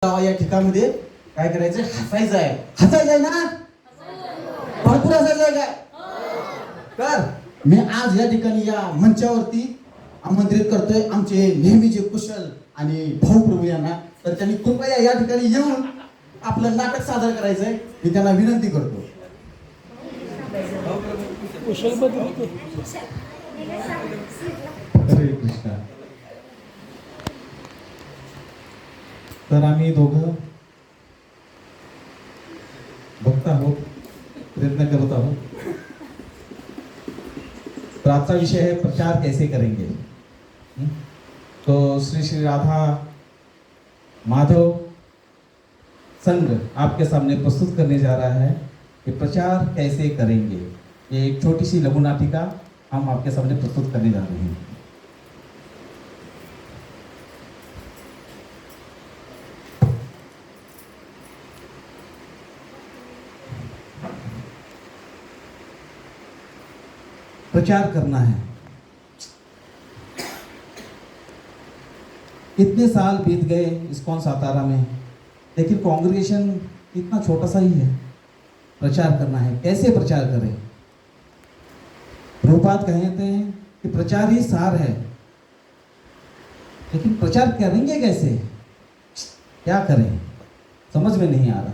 या ठिकाणामध्ये काय करायचं, हसायचं आहे. हसायचं आहे ना, भरपूर हसायचं आहे काय. तर मी आज या ठिकाणी या मंचावरती आमंत्रित करतोय आमचे नेहमीचे कुशल आणि भाऊ प्रभू यांना. तर त्यांनी कृपया या ठिकाणी येऊन आपलं नाटक सादर करायचंय, मी त्यांना विनंती करतो. हरे कृष्णा. तर आम्ही दोघं भक्त आहोत, प्रयत्न करत आहोत. तर आजचा विषय है प्रचार कैसे करेंगे. तो श्री श्री राधा माधव संघ आपके सामने प्रस्तुत करने जा रहा है कि प्रचार कैसे करेंगे. ये एक छोटी सी लघु नाटिका हम आपके सामने प्रस्तुत करने जा रहे हैं. प्रचार करना है. इतने साल बीत गए इस्कॉन सातारा में, लेकिन कांग्रेगेशन इतना छोटा सा ही है. प्रचार करना है, कैसे प्रचार करें. प्रभुपाद कहते हैं कि प्रचार ही सार है, लेकिन प्रचार करेंगे कैसे, क्या करें, समझ में नहीं आ रहा.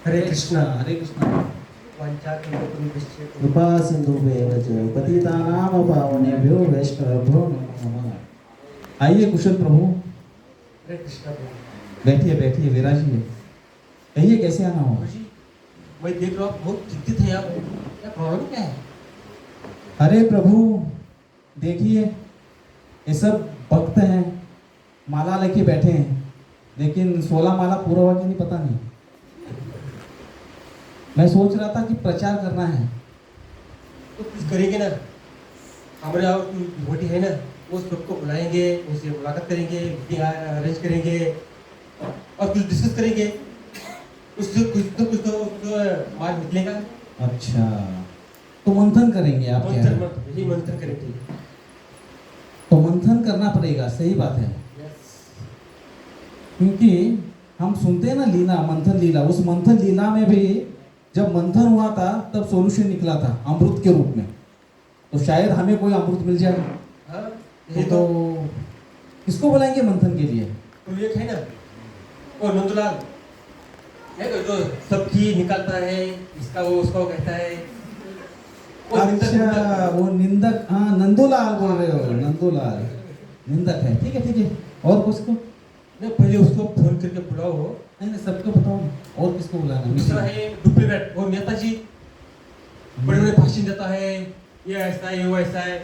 हरे कृष्णा. हरे कृष्णा. कृपा सिंधुभ्येव च पतितानां पावनेभ्यो वैष्णवेभ्यो नमो नमः. आइए कुशल प्रभु, हरे कृष्णा. बैठिए बैठिए, विराजिए. कहिए कैसे आना होगा. मैं देख रहा हूँ बहुत चिंतित है आप, क्या प्रॉब्लम क्या है. अरे प्रभु देखिए, ये सब भक्त हैं, माला लेके बैठे हैं, लेकिन 16 माला पूरा हुआ कि नहीं पता नहीं. मैं सोच रहा था कि प्रचार करना है. तो कुछ करेंगे ना, हमारे और डिवोटी है ना, वो सबको बुलाएंगे, उनसे मुलाकात करेंगे, मीटिंग अरेंज करेंगे और कुछ डिस्कस करेंगे. उससे कुछ तो मार्ग निकलेगा. अच्छा, तो मंथन करेंगे आप. क्या है? यही मंथन करेंगे. तो मंथन करना पड़ेगा, सही बात है. क्योंकि हम सुनते हैं ना लीला, मंथन लीला. उस मंथन लीला में भी जब मंथन हुआ था तब सॉल्यूशन निकला था अमृत के रूप में. तो शायद हमें कोई अमृत मिल जाए. तो किसको बुलाएंगे मंथन के लिए. तो एक है ना, वो नंदलाल है तो जो सबकी निकालता है, इसका वो उसका वो कहता है. अच्छा, वो निंदक. हाँ, नंदूलाल बोल रहे हो. नंदूलाल निंदक है. ठीक है ठीक है. और किसको. नहीं, पहले उसको फोन करके बुलाओ. नहीं नहीं, सबको बताओ. और किसको बुलाना. दूसरा है डुप्लीमेट, वो नेताजी बड़े बड़े भाषण देता है, ये ऐसा है, ये वो ऐसा है,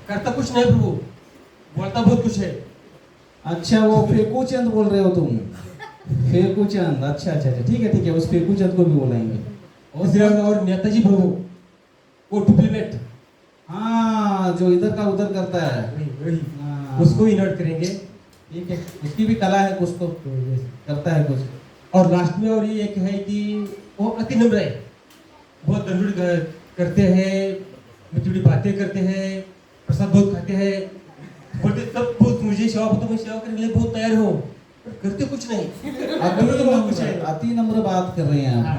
करता कुछ नहीं प्रभु, बोलता बहुत कुछ है. अच्छा, वो फेकू चंद बोल रहे हो तुम. फेकू चंद. अच्छा अच्छा अच्छा, ठीक है ठीक है. उस फेकू चंद को भी बुलाएंगे. और नेताजी प्रभु, वो डुप्लीमेट. हाँ, जो इधर का उधर करता है. वही हाँ, उसको इन्वाइट करेंगे. ठीक है. उसकी भी कला है, कुछ तो करता है कुछ. और लास्ट में और ये एक है कि वो अति नम्र है, बहुत दंड करते हैं, मीठी मीठी बातें करते हैं, प्रसाद बहुत खाते हैं, बोलते सब बहुत मुझे सेवा तो मैं सेवा करने के लिए बहुत तैयार हूँ, पर करते कुछ नहीं. अति नम्र बात कर रहे हैं आप. हाँ.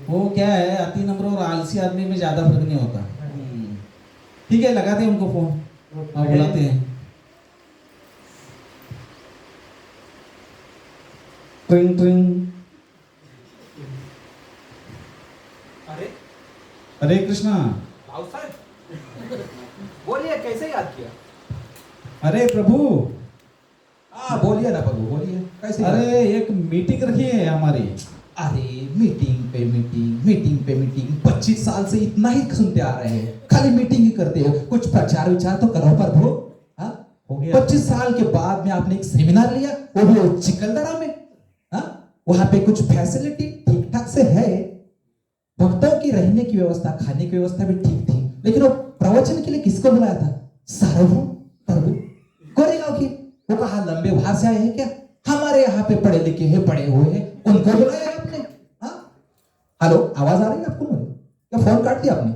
वो क्या है, अति नम्र और आलसी आदमी में ज्यादा फर्क नहीं होता. ठीक है, लगाते हैं उनको फोन और बुलाते हैं. ट्रिंग ट्रिंग. हरे कृष्णा. बोलिए, कैसे याद किया. अरे प्रभु. हाँ बोलिए ना प्रभु, बोलिए कैसे. अरे एक मीटिंग रखी है हमारी. अरे मीटिंग पे मीटिंग, मीटिंग पे मीटिंग, 25 साल से इतना ही सुनते आ रहे हैं, खाली मीटिंग ही करते हो. कुछ प्रचार विचार तो करो प्रभु. हाँ, हो गया. 25 साल के बाद में आपने एक सेमिनार लिया, वो भी चिकलदरा में. हाँ, वहां पे कुछ फैसिलिटी ठीक ठाक से है, भक्तों की रहने की व्यवस्था, खाने की व्यवस्था भी ठीक थी, लेकिन वो प्रवचन के लिए किसको बुलाया था. सार्वभौम प्रभु गोरेगांव की. वो कहा लंबे वहां से आए हैं क्या, हमारे यहाँ पे पढ़े लिखे हैं, पढ़े हुए हैं, उनको बुलाया आपने. हाँ, हेलो, आवाज आ रही है आपको. मुझे क्या फोन काट दिया आपने.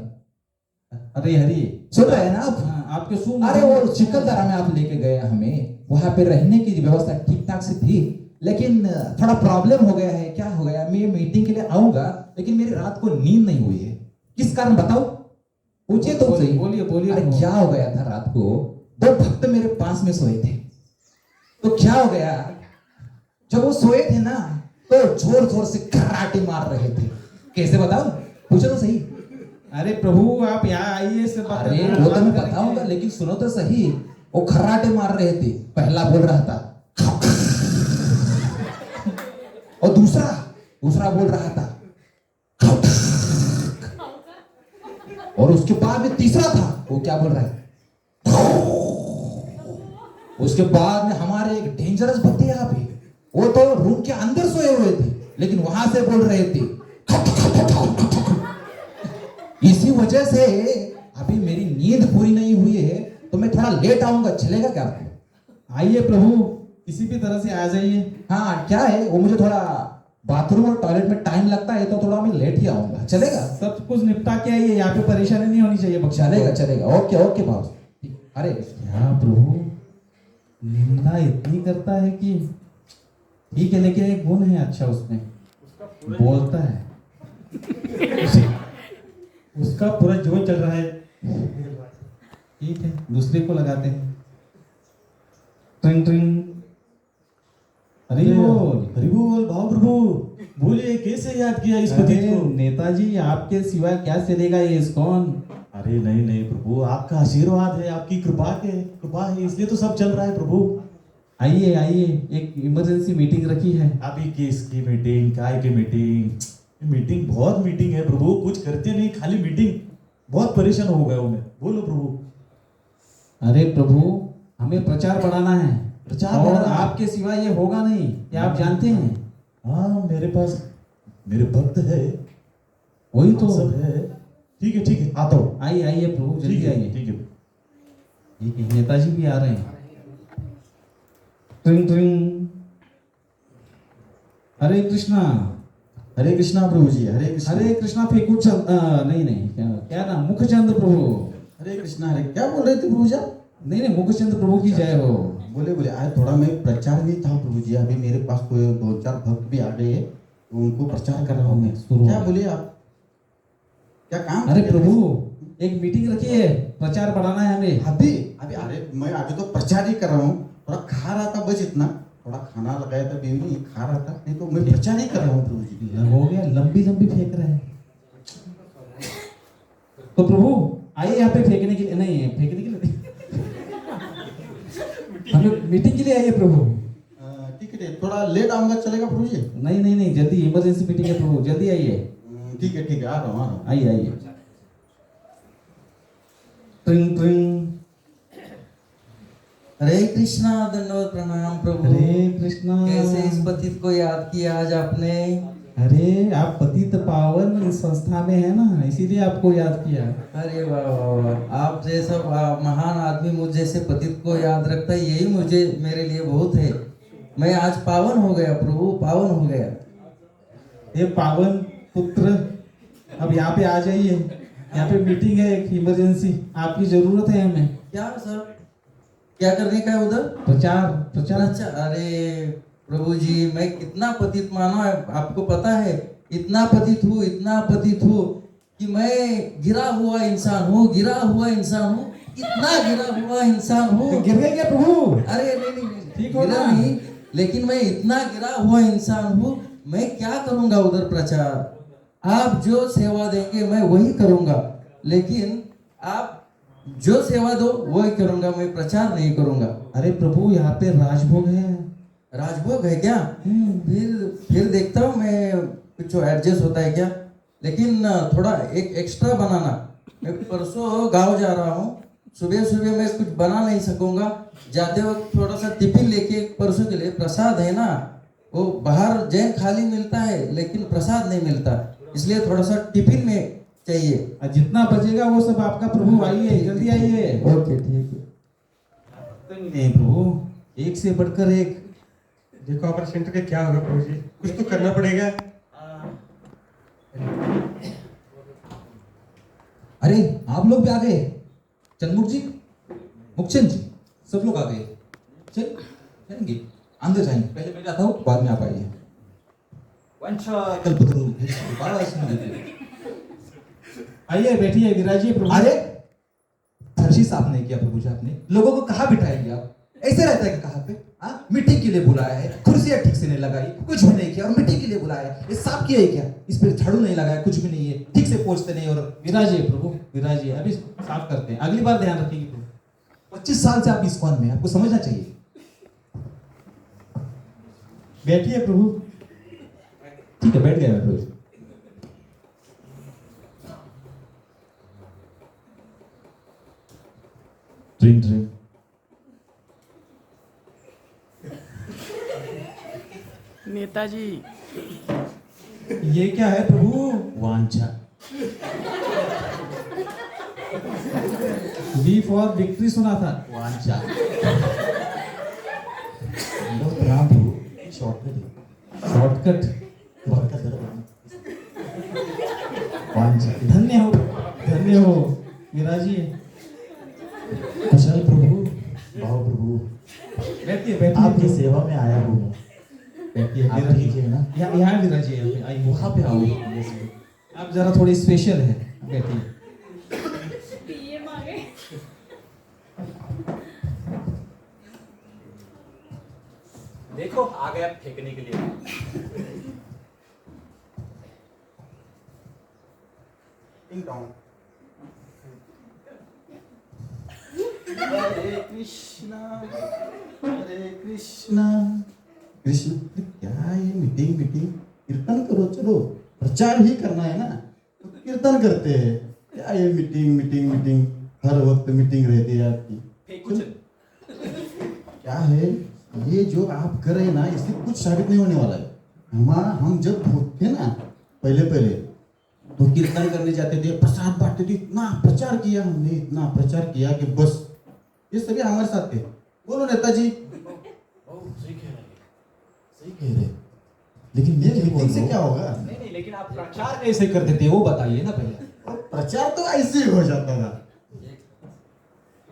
अरे हरी, सुन रहे हैं ना आप. आपके सू अरे वो चिकलदरा में आप लेके गए हमें, वहां पे रहने की व्यवस्था ठीक ठाक से थी, लेकिन थोड़ा प्रॉब्लम हो गया है। क्या हो गया, मैं मीटिंग के लिए आऊंगा लेकिन मेरी रात को नींद नहीं हुई है। किस कारण बताओ, पूछिए तो सही। बोलिए बोलिए। अरे क्या हो गया था, रात को 2 भक्त मेरे पास में सोए थे। तो क्या हो गया, जब वो सोए थे ना तो जोर जोर से खर्राटे मार रहे थे। कैसे बताओ, पूछो तो सही। अरे प्रभु आप यहाँ आइए, इससे बात अरे करते हैं, वो तो मैं बात बताऊंगा, करेंगे। लेकिन सुनो तो सही। वो खर्राटे मार रहे थे, पहला बोल रहा था और दूसरा बोल रहा था, और उसके बाद में तीसरा था, वो क्या बोल रहा है। उसके बाद में हमारे एक डेंजरस भक्त है यहाँ पे, वो तो रूम के अंदर सोए हुए थे लेकिन वहां से बोल रहे थे। इसी वजह से अभी मेरी नींद पूरी नहीं हुई है, तो मैं थोड़ा लेट आऊंगा, चलेगा क्या आपको? आइए प्रभु, किसी भी तरह से आ जाइए। हाँ क्या है, वो मुझे थोड़ा बाथरूम और टॉयलेट में टाइम लगता है, तो थोड़ा मैं लेट ही आऊंगा, चलेगा? सब कुछ निपटा के आइए, यहाँ पे परेशानी नहीं होनी चाहिए बख्शा। चलेगा, ओके ओके बाबू। अरे क्या प्रभु, निंदा इतनी करता है कि ठीक है, लेकिन एक गुण है अच्छा उसमें, बोलता है। उसका पूरा जोर चल रहा है। ठीक है, दूसरे को लगाते हैं। ट्रिंग ट्रिंग। हरि बोल। हरि बोल महाप्रभु, बोलिए कैसे याद किया इस पतित अरे को? नेताजी, आपके सिवाय क्या चलेगा ये इस्कॉन? अरे नहीं प्रभु, आपका आशीर्वाद है, आपकी कृपा है, इसलिए तो सब चल रहा है प्रभु। आइए आइए, एक इमरजेंसी मीटिंग रखी है। अभी किसकी मीटिंग, काय की मीटिंग बहुत मीटिंग है प्रभु, कुछ करते नहीं, खाली मीटिंग। बहुत परेशान हो गया हूं मैं। बोलो प्रभु। अरे प्रभु, हमें प्रचार बढ़ाना है, प्रचार और बढ़ाना है। आपके सिवा ये होगा नहीं, क्या आप जानते हैं? हाँ, मेरे पास मेरे भक्त है, वही तो। सब है। ठीक है, आता हूँ। आइए आइए प्रभु, जल्दी आइए। ठीक है। ठीक है, नेताजी भी आ रहे हैं। ट्रिंग ट्रिंग। हरे कृष्णा। हरे कृष्णा प्रभु जी, हरे कृष्णा। हरे कृष्णा फेंकू चंद, नहीं, क्या नाम, मुखचंद प्रभु। हरे कृष्णा, हरे क्या बोल रहे थे प्रभु जी आप? नहीं, मुखचंद प्रभु की जय हो। बोले आज थोड़ा मैं प्रचार में था प्रभु जी, अभी मेरे पास कोई 2-4 भक्त भी आ गए हैं, तो उनको प्रचार कर रहा हूँ मैं। क्या बोले आप, क्या काम? अरे प्रभु, एक मीटिंग रखी है, प्रचार बढ़ाना है हमें। अभी अरे मैं अभी तो प्रचार ही कर रहा हूँ, थोड़ा खा रहा था बस इतना, थोड़ा खाना लगाया था बीवी ने, खा रहा था, नहीं तो मैं प्रचार ही कर रहा हूँ प्रभु जी। हो गया, लंबी लंबी फेंक रहे हैं। तो प्रभु आइए यहाँ पे फेंकने के लिए, नहीं फेंकने के लिए हमें मीटिंग के लिए आइए प्रभु। ठीक है, थोड़ा लेट आऊंगा, चलेगा प्रभु जी? नहीं, जल्दी, इमरजेंसी मीटिंग है प्रभु, जल्दी आइए। ठीक है, आ रहा हूँ। आइए। ट्रिंग ट्रिंग। हरे कृष्णा, दंडवत प्रणाम प्रभु। हरे कृष्णा। कैसे इस पतित को याद किया आज आपने? अरे आप पतित पावन संस्था में है ना, इसीलिए आपको याद किया। अरे वाह वाह वाह, आप जैसा महान आदमी मुझ जैसे पतित को याद रखता है, यही मुझे मेरे लिए बहुत है। मैं आज पावन हो गया प्रभु, पावन हो गया। ये पावन पुत्र, अब यहाँ पे आ जाइए, यहाँ पे मीटिंग है एक इमरजेंसी, आपकी जरूरत है हमें। क्या सर, क्या करने का है उधर? प्रचार। अच्छा, अरे प्रभु जी, मैं कितना पतित मानो है आपको पता है? इतना पतित हूँ कि मैं गिरा हुआ इंसान हूँ, इतना गिरा हुआ इंसान हूँ। गिर गए क्या प्रभु? अरे नहीं, ठीक हो गिरा ना? नहीं, लेकिन मैं इतना गिरा हुआ इंसान हूँ, मैं क्या करूँगा उधर प्रचार? आप जो सेवा देंगे मैं वही करूँगा, लेकिन आप जो सेवा दो वही करूँगा, मैं प्रचार नहीं करूँगा। अरे प्रभु, यहाँ पे राजभोग है। राजभोग है क्या? फिर देखता हूँ मैं, कुछ एडजस्ट होता है क्या, लेकिन थोड़ा एक एक्स्ट्रा बनाना। मैं परसों गांव जा रहा हूँ, सुबह मैं कुछ बना नहीं सकूंगा, जाते वक्त थोड़ा सा टिफिन लेके, परसों के लिए प्रसाद है ना, वो बाहर जैन खाली मिलता है लेकिन प्रसाद नहीं मिलता, इसलिए थोड़ा सा टिफिन में चाहिए। जितना बचेगा वो सब आपका प्रभु, आइए जल्दी आइए। ओके ठीक है। नहीं प्रभु, एक से बढ़कर एक। देखो हमारे सेंटर के क्या होगा प्रभु जी, कुछ तो करना पड़ेगा। अरे आप लोग भी आ गए, चंद्रमुख जी। मुखचंद जी, सब लोग आ गए। चल जाएंगे, अंदर जाएंगे। पहले मैं जाता हूँ, बाद में आप आइए। वंशा कल्पतरु बाबा सुन। आइए बैठिए, विराजिए प्रभु। अरे फर्जी साफ नहीं किया प्रभु जी आपने। लोगों को कहाँ बिठाएंगे आप? ऐसे रहता है कि कहाँ पे? हाँ, मीटिंग के लिए बुलाया है, कुर्सियां ठीक से नहीं लगाई, कुछ भी नहीं किया, और मीटिंग के लिए बुलाया है। ये साफ किया है क्या? इस पे झाड़ू नहीं लगाया, कुछ भी नहीं है, ठीक से पोंछते नहीं। और विराजिए प्रभु, विराजिए, अभी साफ करते हैं, अगली बार ध्यान रखेंगे प्रभु। 25 साल से आप इस्कॉन में, आपको समझना चाहिए। बैठिए प्रभु। ठीक है, बैठ गया मैं प्रभु। Drink drink. नेताजी, ये क्या है प्रभु? वांछा। वी फॉर विक्ट्री सुना था। वांछा। राम प्रभु शॉर्टकट शॉर्टकट। वांछा जरा वांछा। धन्य हो, धन्य हो, विराजिए। कुशल प्रभु, भाव प्रभु, बैठिए, बैठिए आपकी प्रभु। सेवा में आया हूँ मैं। बैठिए, आप ठीक है ना? यहाँ विराजिए, यहाँ पे आइए। वहाँ पे आओ। आप जरा थोड़ी स्पेशल है, बैठिए। देखो आ गया फेंकने के लिए। हरे कृष्णा, हरे कृष्णा, कृष्ण क्या है ये मीटिंग मीटिंग? कीर्तन करो, चलो प्रचार ही करना है ना, तो कीर्तन करते हैं। क्या ये मीटिंग मीटिंग मीटिंग, हर वक्त मीटिंग रहती है आपकी। क्या है ये जो आप कर रहे हैं ना, इससे कुछ साबित नहीं होने वाला है। हम जब थे ना पहले पहले, तो कीर्तन करने जाते थे, प्रसाद बांटते थे, इतना प्रचार किया हमने, इतना प्रचार किया कि बस। ये सभी हमारे साथ थे। बोलो नेताजी। सही कह रहे। लेकिन ये मैं क्या बोल मीटिंग से रहा क्या हूँ? होगा? नहीं, लेकिन आप प्रचार कैसे करते थे वो बताइए ना पहले। और प्रचार तो ऐसे ही हो जाता था।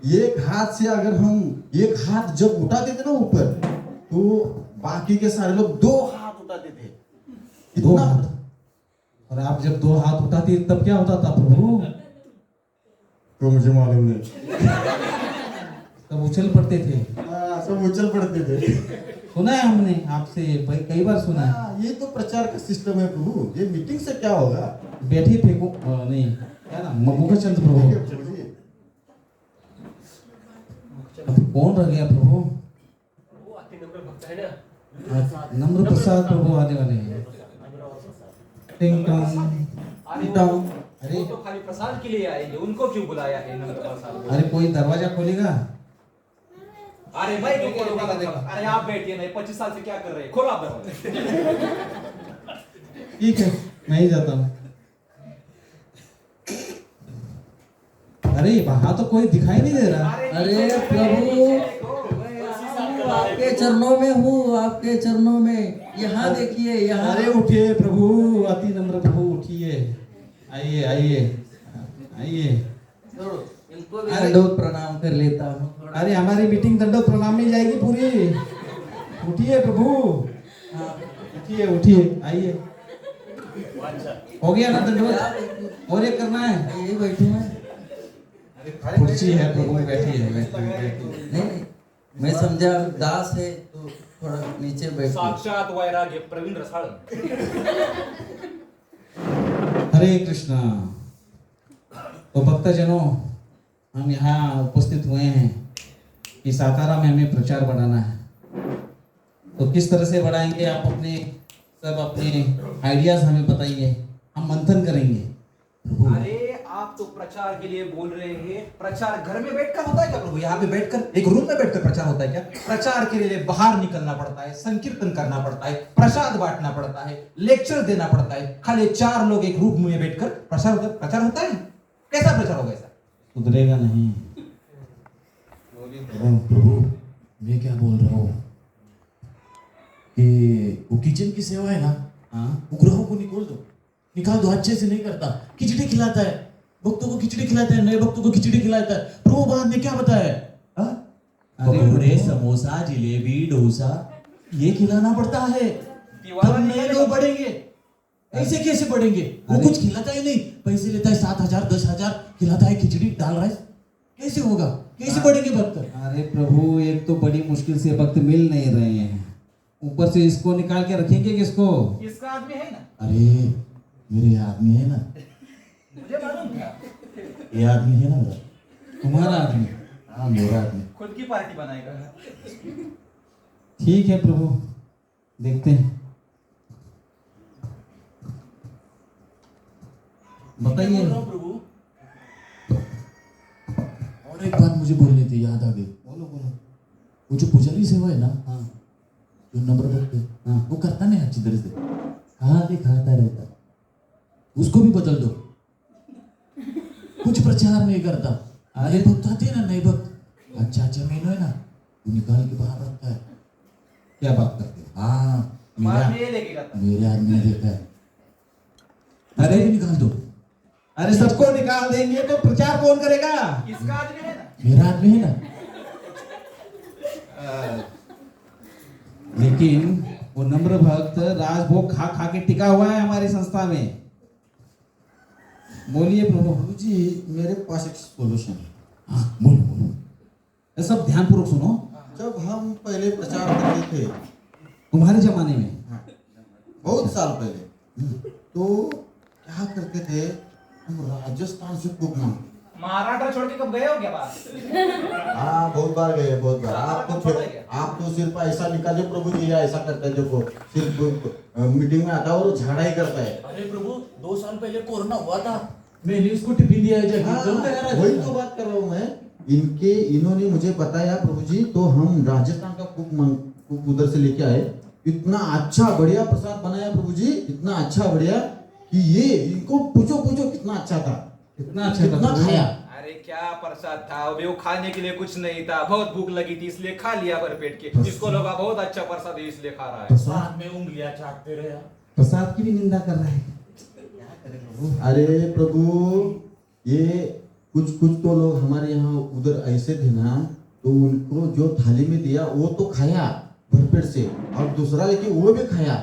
एक हाथ से अगर हम एक हाथ जब उठाते थे ना ऊपर, तो बाकी के सारे लोग 2 हाथ उठाते थे। दो इतना हाथ। और आप जब 2 हाथ उठाती तब क्या होता था प्रभु? तो मुझे मालूम नहीं। तब उछल पड़ते थे। हाँ, सब उछल पड़ते थे। सुना है हमने आपसे, कई बार सुना है। हाँ, ये तो प्रचार का सिस्टम है प्रभु। ये मीटिंग से क्या होगा? बैठिए, फेंको नहीं, क्या ना, मुखचंद प्रभु। अब कौन रह गया प्रभु? नम्र प्रसाद प्रभु आने वाले हैं। टिंग टोंग। अरे वो तो खाली प्रसाद के लिए आएंगे, उनको क्यों बुलाया है नंबर प्रसाद? अरे कोई दरवाजा खोलेगा? अरे मैं क्यों खोलूंगा? अरे आप बैठिए ना, 25 साल से क्या कर रहे हैं? खोलो आप दरवाजा। ठीक है, मैं ही जाता हूँ। अरे वहां तो कोई दिखाई नहीं दे रहा। अरे प्रभु, आपके चरणों में हूँ, आपके चरणों में। यहाँ देखिए, यहाँ। अरे उठिए प्रभु, अति नम्र प्रभु, उठिए, आइए आइए आइए। इनको भी दंडवत प्रणाम कर लेता हूँ। अरे हमारी मीटिंग दंडवत प्रणाम में जाएगी पूरी। उठिए प्रभु, उठिए उठिए, आइए। हो गया ना दंडवत? और एक करना है? यही बैठू मैं। कुर्सी है प्रभु, बैठिए बैठिए। नहीं, मैं समझा दास है तो थोड़ा नीचे बैठ। साक्षात वैराग्य प्रवीण रसाळ। हरे कृष्णा। तो भक्तजनों, हम यहाँ उपस्थित हुए हैं कि सातारा में हमें प्रचार बढ़ाना है। तो किस तरह से बढ़ाएंगे? आप अपने आइडियाज हमें बताइए, हम मंथन करेंगे। अरे आप तो प्रचार के लिए बोल रहे हैं। प्रचार घर में बैठकर होता है क्या प्रभु? यहाँ पे बैठकर, एक रूम में बैठकर प्रचार होता है क्या? प्रचार के लिए बाहर निकलना पड़ता है, संकीर्तन करना पड़ता है, प्रसाद बांटना पड़ता है, लेक्चर देना पड़ता है। खाली 4 लोग एक रूम में बैठकर प्रचार होता है? कैसा प्रचार होगा ऐसा? सुधरेगा नहीं। प्रभु, मैं क्या बोल रहा हूँ कि वो किचन की सेवा है ना, हाँ, उपग्रहों को निकाल दो। अच्छे से नहीं करता, खिचड़ी खिलाता है, भक्तों को खिचड़ी खिलाता है, नए भक्तों को खिचड़ी खिलाता है। प्रभु बाद में क्या बताया? पकौड़े, समोसा, जिलेबी, डोसा ये खिलाना पड़ता है, तब नए लोग बढ़ेंगे। ऐसे कैसे बढ़ेंगे? वो कुछ खिलाता ही नहीं, पैसे लेता है 7,000 10,000, खिलाता है खिचड़ी दाल राइस, कैसे होगा? कैसे बढ़ेंगे भक्त? अरे प्रभु, एक तो बड़ी मुश्किल से भक्त मिल नहीं रहे हैं, ऊपर से इसको निकाल के रखेंगे किसको? इसका आदमी है ना, अरे मेरे आदमी है ना, मुझे मालूम था। ये आदमी है ना मेरा। तुम्हारा आदमी? हाँ मेरा आदमी। खुद की पार्टी बनाएगा। ठीक है प्रभु, देखते हैं। बताइए। बोल रहा हूँ प्रभु। और एक बात मुझे बोलनी थी, याद आ गई। बोलो बोलो। वो जो पुजारी सेवा है ना, हाँ जो नंबर भक्त है, हाँ। वो करता नहीं अच्छी तरह से, कहाँ दिखाता रहता, उसको भी बदल दो। कुछ प्रचार नहीं करता। अरे भक्त आते हैं ना, नए भक्त, अच्छा महीनों है ना, वो निकाल के बाहर रखता है। क्या बात करते हो? हाँ बाद में ये लेके जाता। मेरे आदमी ने देखा है। अरे उसको भी निकाल दो। अरे सबको निकाल देंगे तो प्रचार कौन करेगा? इसका आदमी है ना। मेरा आदमी है ना। लेकिन वो नम्र भक्त राजभोग खा खा के टिका हुआ है हमारी संस्था में। बोलिए प्रभु। जी मेरे पास एक सोल्यूशन है। हाँ बोलो बोलो। ये सब ध्यान पूर्वक सुनो। जब हम पहले प्रचार करते थे, तुम्हारे जमाने में, हाँ, बहुत साल पहले, तो क्या करते थे, हम राजस्थान से कुक मांगते। महाराष्ट्र छोड़ के कब गए हो क्या बात? हाँ बहुत बार गए, बहुत बार। हाँ, आप तो सिर्फ ऐसा निकालिए प्रभु जी, या ऐसा करता है, देखो सिर्फ मीटिंग में आता है और झाड़ा ही करता है। अरे प्रभु 2 साल पहले कोरोना हुआ था, मैंने उसको टिफिन दिया है जाके। हाँ, चलता है राजस्थान। वही तो बात कर रहा हूँ मैं। इन्होंने मुझे बताया प्रभु जी, तो हम राजस्थान का कुक उधर से लेके आए। इतना अच्छा बढ़िया प्रसाद बनाया प्रभु जी, इतना अच्छा बढ़िया कि ये इनको पूछो कितना अच्छा था, कितना अच्छा था कितना प्रभु। खाया। अरे क्या प्रसाद था, अभी वो खाने के लिए कुछ नहीं था, बहुत भूख लगी थी इसलिए खा लिया भर पेट के। इसको लगा बहुत अच्छा प्रसाद है इसलिए खा रहा है। साथ में उंगलियां चाटते रहे। प्रसाद की भी निंदा कर रहा है। अरे प्रभु, ये कुछ तो लोग हमारे यहाँ उधर ऐसे थे ना, तो उनको जो थाली में दिया वो तो खाया भरपेट से, और दूसरा लेके वो भी खाया।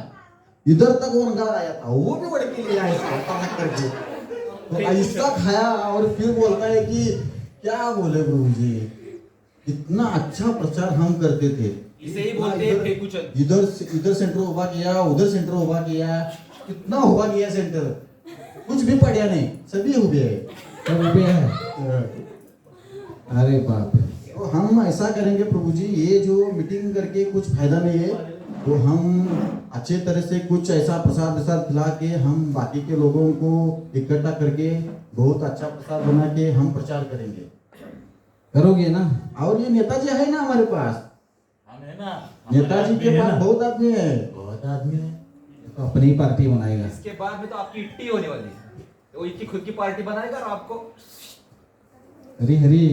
इधर तक वो अंगार आया था, वो भी बढ़ के लिया इसको करके, तो ऐसा खाया। और फिर बोलता है कि क्या बोले प्रभु जी, इतना अच्छा प्रचार हम करते थे। इसे ही बोलते हैं फेकुचन। इधर सेंटर उभा किया, उधर सेंटर उभा किया, कितना उभा किया सेंटर, कुछ भी पड़ा नहीं, सभी उभे है। अरे बाप रे। तो हम ऐसा करेंगे प्रभु जी, ये जो मीटिंग करके कुछ फायदा नहीं है, तो हम अच्छे तरह से कुछ ऐसा प्रसाद खिला के हम बाकी के लोगों को इकट्ठा करके बहुत अच्छा प्रसाद बना के हम प्रचार करेंगे। करोगे ना? और ये नेताजी है ना हमारे पास, हम है ना, नेताजी के पास बहुत आदमी है, बहुत आदमी है। तो अपनी ही पार्टी बनाएगा। इसके बाद में तो आपकी इट्टी होने वाली है, वो इसकी खुद की पार्टी बनाएगा और आपको। हरी हरी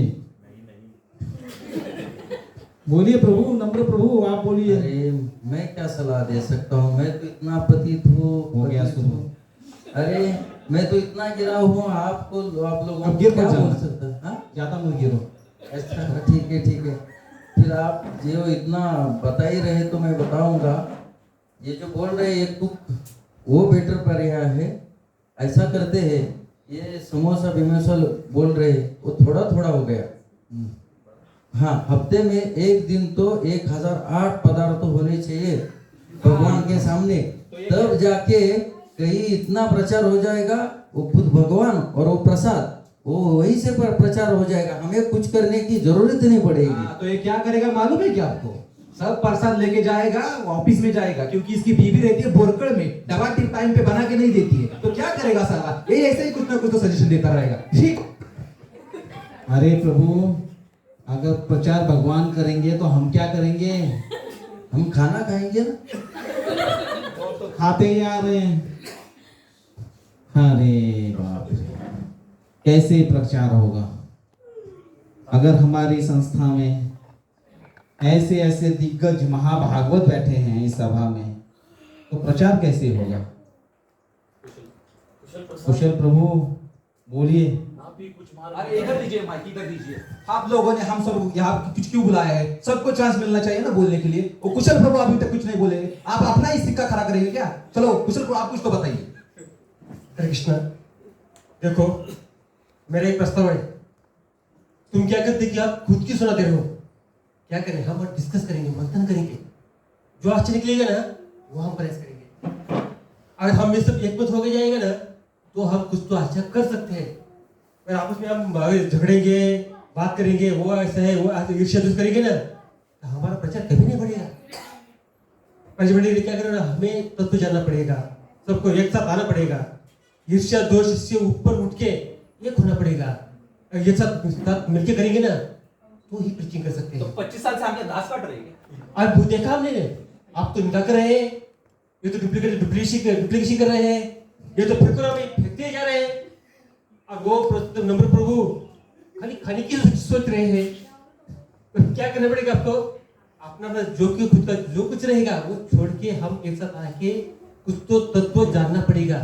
बोलिए प्रभु, नम्र प्रभु आप बोलिए। अरे मैं क्या सलाह दे सकता हूँ, मैं तो इतना पतित हो गया शुरू। अरे मैं तो इतना गिरा हुआ, आप लोगों अब को गिर क्या मत बोल जाना। सकता है? हाँ? ज्यादा मत गिरो। अच्छा ठीक है। फिर आप जो इतना बता ही रहे तो मैं बताऊंगा। ये जो बोल रहे हैं एक कुक, वो बेटर पर रहा है, ऐसा करते हैं। ये समोसा बिमोसा बोल रहे वो थोड़ा हो गया। हाँ, हफ्ते में एक दिन तो 1008 पदार्थ होने चाहिए भगवान के सामने, तब जाके कहीं इतना प्रचार हो जाएगा। वो खुद भगवान और वो प्रसाद वो वही से प्रचार हो जाएगा, हमें कुछ करने की जरूरत नहीं पड़ेगी। तो ये क्या करेगा मालूम है क्या आपको? सब प्रसाद लेके जाएगा, ऑफिस में जाएगा, क्योंकि इसकी बीवी रहती है बोरकड़ में, दवा ठीक टाइम पे बना के नहीं देती है। तो क्या करेगा साला? ये ऐसे ही कुछ ना कुछ तो सजेशन देता रहेगा। ठीक। अरे प्रभु, अगर प्रचार भगवान करेंगे तो हम क्या करेंगे? हम खाना खाएंगे ना। तो खाते ही आ रहे हैं। अरे बाप रे, कैसे प्रचार होगा? अगर हमारी संस्था में ऐसे दिग्गज महाभागवत बैठे हैं इस सभा में, तो प्रचार कैसे होगा? कुशल प्रभु बोलिए। आप भी कुछ मार अरे इधर दीजिए माइक, इधर दीजिए। आप लोगों ने हम सब यहाँ कुछ क्यों बुलाया है? सबको चांस मिलना चाहिए ना बोलने के लिए। वो कुशल प्रभु अभी तक कुछ नहीं बोले, आप अपना ही सिक्का खड़ा करेंगे क्या? चलो कुशल प्रभु आप कुछ तो बताइए। हरे कृष्णा, देखो मेरा एक प्रस्ताव है। तुम क्या करते कि आप खुद की सुनाते रहो। क्या करें, हम डिस्कस करेंगे, मंथन करेंगे, जो अच्छा निकलेगा ना वो हम प्रयास करेंगे। अगर हम ये सब एक मत हो गए जाएगा ना तो हम कुछ तो अच्छा कर सकते हैं। पर आपस में हम झगड़ेंगे, बात करेंगे, वो ऐसा है वो ऐसा, ईर्ष्या दूर करेंगे ना तो हमारा प्रचार कभी नहीं बढ़ेगा। प्रचार बढ़ने के लिए क्या करना, हमें तत्व जानना पड़ेगा, सबको एक साथ आना पड़ेगा, ईर्ष्या दोष से ऊपर उठ के एक होना पड़ेगा। एक साथ मिलके करेंगे ना तो ही प्रीचिंग कर सकते तो हैं। 25 साल से हमने घास काट रहे हैं। आज वो देखा हमने, आप तो निकाल कर रहे हैं, ये तो डुप्लीकेशन कर रहे हैं, ये तो फिर में फेंकते जा रहे हैं। अब वो नंबर प्रभु खाली खाने की सोच रहे हैं। तो क्या करना पड़ेगा आपको, अपना जो कि खुद का जो कुछ रहेगा वो छोड़ के हम एक साथ आके कुछ तो तत्व जानना पड़ेगा।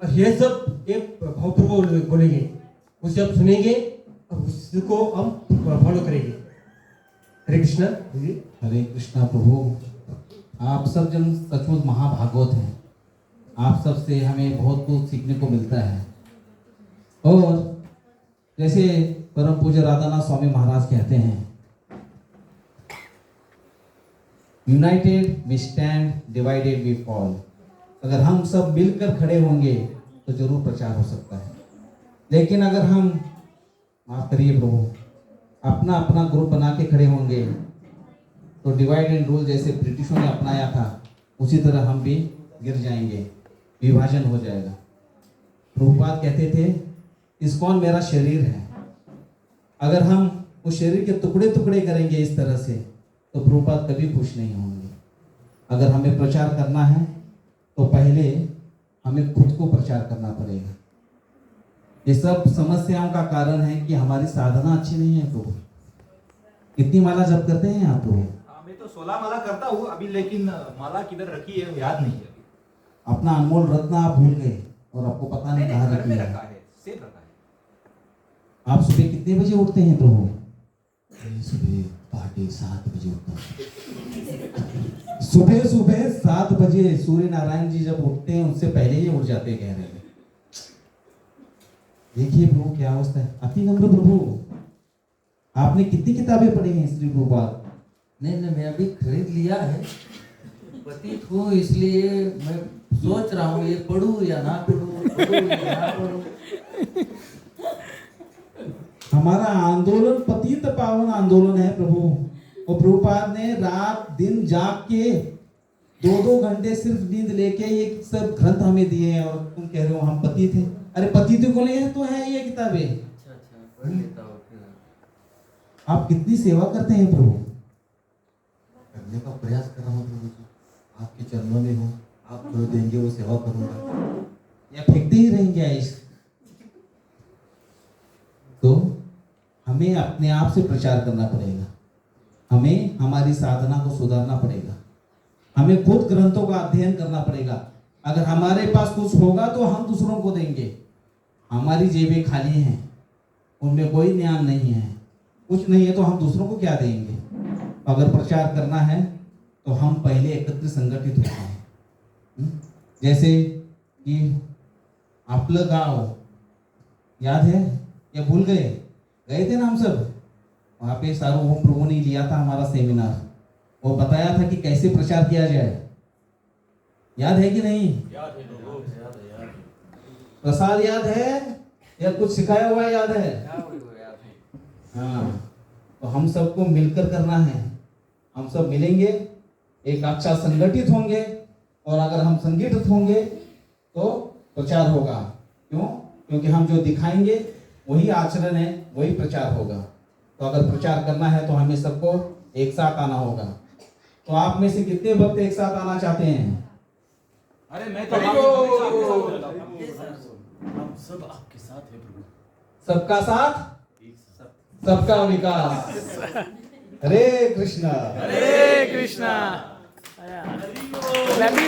और ये सब ये भावपूर्वक बोलेंगे, उसे हम सुनेंगे और उसको हम फॉलो करेंगे। हरे कृष्णा। हरे कृष्णा प्रभु, आप सब जन सचमुच महाभागवत हैं। आप सब से हमें बहुत कुछ सीखने को मिलता है। और जैसे परम पूज्य राधानाथ स्वामी महाराज कहते हैं, united we stand, divided we fall. अगर हम सब मिलकर खड़े होंगे तो जरूर प्रचार हो सकता है। लेकिन अगर हम, माफ करिए प्रभु, अपना अपना ग्रुप बना के खड़े होंगे तो डिवाइड एंड रूल जैसे ब्रिटिशों ने अपनाया था उसी तरह हम भी गिर जाएंगे, विभाजन हो जाएगा। प्रभुपाद कहते थे, इस्कॉन मेरा शरीर है। अगर हम उस शरीर के टुकड़े टुकड़े करेंगे इस तरह से तो प्रभुपाद कभी खुश नहीं होंगे। अगर हमें प्रचार करना है तो पहले हमें खुद को प्रचार करना पड़ेगा। ये सब समस्याओं का कारण है कि हमारी साधना अच्छी नहीं है। प्रभु कितनी माला जप करते हैं आप लोग? मैं तो 16 माला करता हूँ अभी, लेकिन माला किधर रखी है याद नहीं है अभी। अपना अनमोल रत्न आप भूल गए और आपको पता नहीं कहाँ घर रखी में है। रखा है, सेफ रखा है। आप सुबह कितने बजे उठते हैं प्रभु? सुबह पहाटे 7 बजे उठता हूँ। सुबह सुबह 7 बजे सूर्य नारायण जी जब उठते हैं उससे पहले ही उठ जाते हैं, कह रहे हैं। देखिए प्रभु क्या अवस्था है। अति नम्र प्रभु, आपने कितनी किताबें पढ़ी हैं श्री प्रभुपाद? नहीं नहीं, मैं अभी खरीद लिया है, पतित हूँ, इसलिए मैं सोच रहा हूँ ये पढ़ूं या ना पढ़ूं। हमारा आंदोलन पतित पावन आंदोलन है प्रभु। और प्रभुपाद ने रात दिन जाग के 2-2 घंटे सिर्फ नींद लेके ये सब ग्रंथ हमें दिए हैं और तुम कह रहे हो हम पतित हैं। अरे पतित को नहीं है तो है ये किताबें। अच्छा पढ़ लेता हूँ फिर। आप कितनी सेवा करते हैं प्रभु? करने का प्रयास कर रहा हूँ प्रभु जी, आपके चरणों में हूँ, आप जो देंगे वो सेवा करूँगा। या फेंकते ही रहेंगे आइस? तो हमें अपने आप से प्रचार करना पड़ेगा। हमें हमारी साधना को सुधारना पड़ेगा। हमें खुद ग्रंथों का अध्ययन करना पड़ेगा। अगर हमारे पास कुछ होगा तो हम दूसरों को देंगे। हमारी जेबें खाली हैं, उनमें कोई ज्ञान नहीं है, कुछ नहीं है तो हम दूसरों को क्या देंगे? अगर प्रचार करना है तो हम पहले एकत्र संगठित होते हैं। जैसे कि आपलं गांव याद है या भूल गए? गए थे ना हम सब वहाँ पे, सार्वभौम प्रभु ने लिया था हमारा सेमिनार, वो बताया था कि कैसे प्रचार किया जाए। याद है कि नहीं? याद है प्रभु, याद है। प्रसाद याद है या कुछ सिखाया हुआ याद है? हाँ, तो हम सबको मिलकर करना है। हम सब मिलेंगे, एक अच्छा संगठित होंगे, और अगर हम संगठित होंगे तो प्रचार होगा। क्यों? क्योंकि हम जो दिखाएंगे वही आचरण है, वही प्रचार होगा। तो अगर प्रचार करना है तो हमें सबको एक साथ आना होगा। तो आप में से कितने भक्त एक साथ आना चाहते हैं? अरे मैं तो हम सब आपके साथ हैं प्रभु। सबका साथ, सबका विकास। हरे कृष्णा। हरे कृष्णा। मैं भी